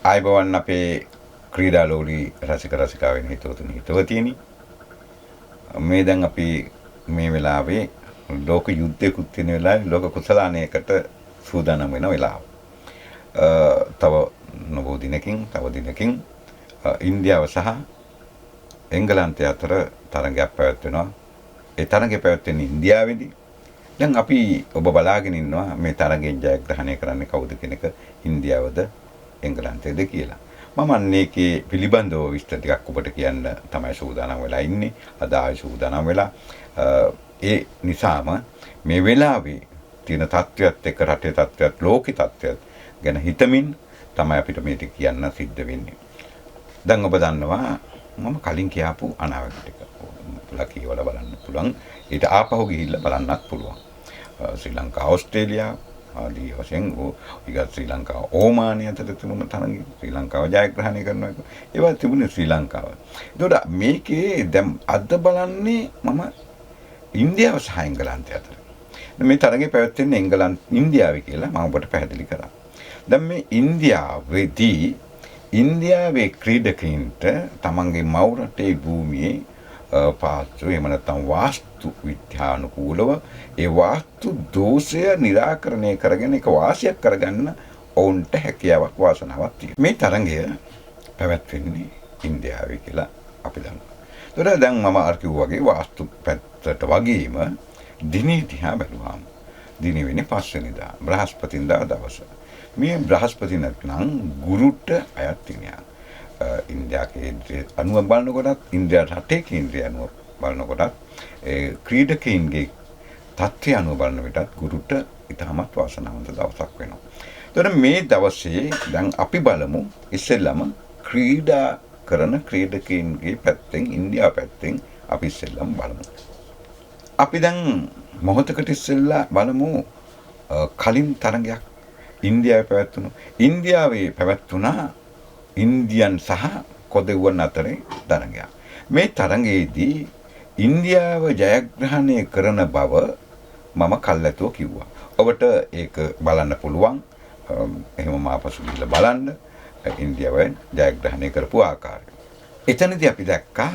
ආයුබෝවන් අපේ ක්‍රීඩා ලෝලී රසික රසිකාවෙන් හිතවතුනි හිතවතියනි මේ දැන් අපි මේ වෙලාවේ ලෝක යුද්ධයකුත් තියෙන වෙලාවේ ලෝක කුසලානයකට සූදානම් වෙන වෙලාව. තව නොබෝ දිනකින් ඉන්දියාව සහ එංගලන්තය අතර තරගයක් පැවැත්වෙනවා. ඒ තරගය පැවැත්වෙන්නේ ඉන්දියාවේදී. දැන් අපි ඔබ බලාගෙන ඉන්නවා මේ තරගයෙන් ජයග්‍රහණය කරන්නේ කවුද කියන එක, ඉන්දියාවද එංගලන්තයද කියලා. මම අන්නේකේ පිළිබඳව විස්තර ටිකක් ඔබට කියන්න තමයි සූදානම් වෙලා ඉන්නේ. අද ආයෙ සූදානම් වෙලා ඒ නිසාම මේ වෙලාවේ තියෙන තත්ත්වයක් එක්ක රටේ තත්ත්වයක් ලෝකේ තත්ත්වයක් ගැන හිතමින් තමයි අපිට මේ ටික කියන්න සිද්ධ වෙන්නේ. දැන් ඔබ දන්නවා මම කලින් කියපු අනාවැකි ටික. ඔයාලා කියවලා බලන්න පුළුවන්. ඊට ආපහු ගිහිල්ලා බලන්නත් පුළුවන්. ශ්‍රී ලංකා ඕස්ට්‍රේලියා ආදී වශයෙන් ඊගත් ශ්‍රී ලංකාව ඕමානය අතර තිබුණ තරඟ ශ්‍රී ලංකාව ජයග්‍රහණය කරනවා. ඒවා තිබුණේ ශ්‍රී ලංකාව. ඒතකොට මේකේ දැන් අද බලන්නේ මම ඉන්දියාව සහ එංගලන්තය අතර. මේ තරඟේ පැවැත්වෙන්නේ ඉන්දියාවේ කියලා මම ඔබට පැහැදිලි කරා. දැන් මේ ඉන්දියාවේ ක්‍රීඩකයින්ට තමන්ගේ මව් රටේ භූමියේ පාත්‍ර එහෙම නැත්නම් වාස්තු විද්‍යානුකූලව ඒ වාස්තු දෝෂය निराකරණය කරගෙන ඒක වාසියක් කරගන්න ඔවුන්ට හැකියාවක් වාසනාවක් තියෙනවා. මේ තරඟය පැවැත්වෙන්නේ ඉන්දියාවේ කියලා අපි දන්නවා. ඒතර දැන් මම අර කිව්වා වගේ වාස්තු පැත්තට වගේම දිනේ දිහා බැලුවාම දිනේ වෙන්නේ 5 වෙනිදා බ්‍රහස්පතින්දා දවස. මේ බ්‍රහස්පති නැත්නම් ගුරුට අයත් දිනයක්. ඉන්දියා කේන්ද්‍රය අනුව බලනකොටත් ඉන්දියා රටේ කේන්ද්‍රය අනුව බලනකොටත් ඒ ක්‍රීඩකයින්ගේ තත්ත්වය අනුව බලන විටත් ගුරුට ඉතාමත් වාසනාවන්ත දවසක් වෙනවා. එතකොට මේ දවසේ දැන් අපි බලමු ඉස්සෙල්ලම ක්‍රීඩා කරන ක්‍රීඩකයින්ගේ පැත්තෙන් ඉන්දියාව පැත්තෙන් අපි ඉස්සෙල්ලම බලමු. අපි දැන් මොහොතකට ඉස්සෙල්ලා බලමු කලින් තරගයක් ඉන්දියාවේ පැවැත්වුණා. ඉන්දියාවේ පැවැත්වුණා ඉන්දියන් සහ කොදෙව්වන් අතරේ තරගයක්. මේ තරගයේදී ඉන්දියාව ජයග්‍රහණය කරන බව මම කල්ැතුව කිව්වා. ඔබට ඒක බලන්න පුළුවන්. එහෙම මාපසු ගිහිල්ලා බලන්න ඉන්දියාව ජයග්‍රහණය කරපු ආකාරය. එතනදී අපි දැක්කා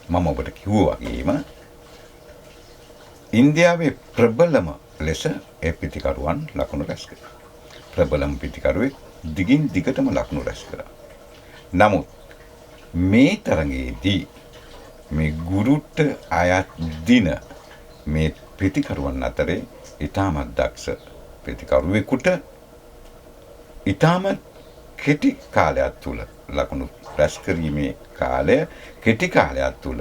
මම ඔබට කිව්වා වගේම ඉන්දියාවේ ප්‍රබලම ලෙස ඒ පිටිකරුවන් ලකුණු රැස් කළා. ප්‍රබලම පිටිකරුවෙක් දිගින් දිගටම ලකුණු රැස් කරා. නමුත් මේ තරගයේදී මේ ගුරුට අයත් දින මේ පිටිකරුවන් අතරේ ඊටමත් දක්ෂ පිටිකරුවෙකුට ඊටමත් කෙටි කාලයක් තුල ලකුණු රැස් කිරීමේ කාලය කෙටි කාලයක් තුල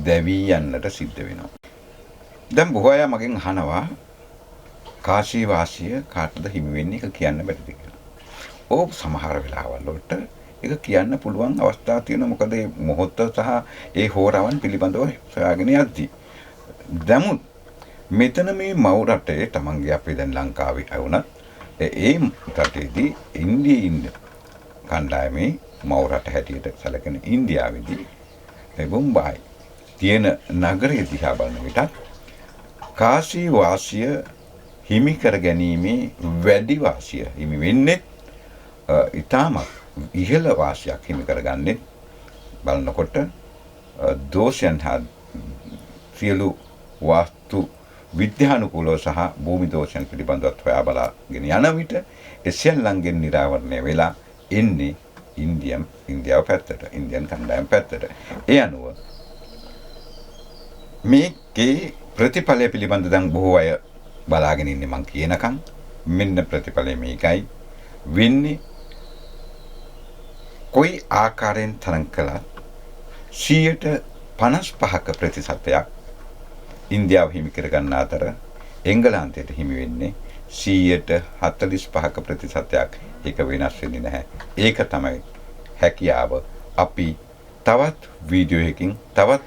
දැවී යන්නට සිද්ධ වෙනවා. දැන් බොහෝ අය මගෙන් අහනවා කාශී වාසිය කාටද හිමි වෙන්නේ ඒක කියන්න බැරිද කියලා. ඕක සමහර වෙලාවල් වලට ඒක කියන්න පුළුවන් අවස්ථා තියෙනවා. මොකද මේ මොහොත සහ ඒ හෝරාවන් පිළිබඳව සොයාගෙන යද්දී. නමුත් මෙතන මේ මව් රටේ තමන්ගේ අපේ දැන් ලංකාවේ වුණත් ඒ රටේදී ඉන්දිය කණ්ඩායමේ මව් රට හැටියට සැලකෙන ඉන්දියාවේදී බොම්බායි තියෙන නගරය දිහා බලන විට කාශී වාසිය හිමි කර ගැනීමේ වැඩි වාසිය හිමි වෙන්නේ ඊටමත් ඉහළ වාසියක් හිමි කරගන්නේ බලනකොට දෝෂයන් හා සියලු වාස්තු විද්‍යානුකූලව සහ භූමි දෝෂයන් පිළිබඳව හොයා බලාගෙන යන විට එසියල්ලන්ගෙන් නිරාවරණය වෙලා එන්නේ ඉන්දියාව පැත්තට, ඉන්දියන් කණ්ඩායම් පැත්තට. ඒ අනුව මේකේ ප්‍රතිඵලය පිළිබඳ දැන් බොහෝ අය බලාගෙන ඉන්නේ මං කියනකම්. මෙන්න ප්‍රතිඵලය මේකයි වෙන්නේ. කොයි ආකාරයෙන් තරම් කළත් 55% ප්‍රතිශතයක් ඉන්දියාව හිමි කර ගන්න අතර එංගලන්තයට හිමි වෙන්නේ 45% ප්‍රතිශතයක්. ඒක වෙනස් වෙන්නේ නැහැ. ඒක තමයි හැකියාව. අපි තවත් වීඩියෝ එකකින් තවත්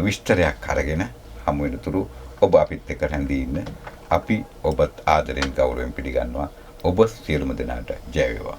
විස්තරයක් අරගෙන හමු වෙනතුරු ඔබ අපිත් එක්ක රැඳී ඉන්න අපි ඔබත් ආදරෙන් ගෞරවයෙන් පිළිගන්නවා. ඔබ සියලුම දෙනාට ජය වේවා.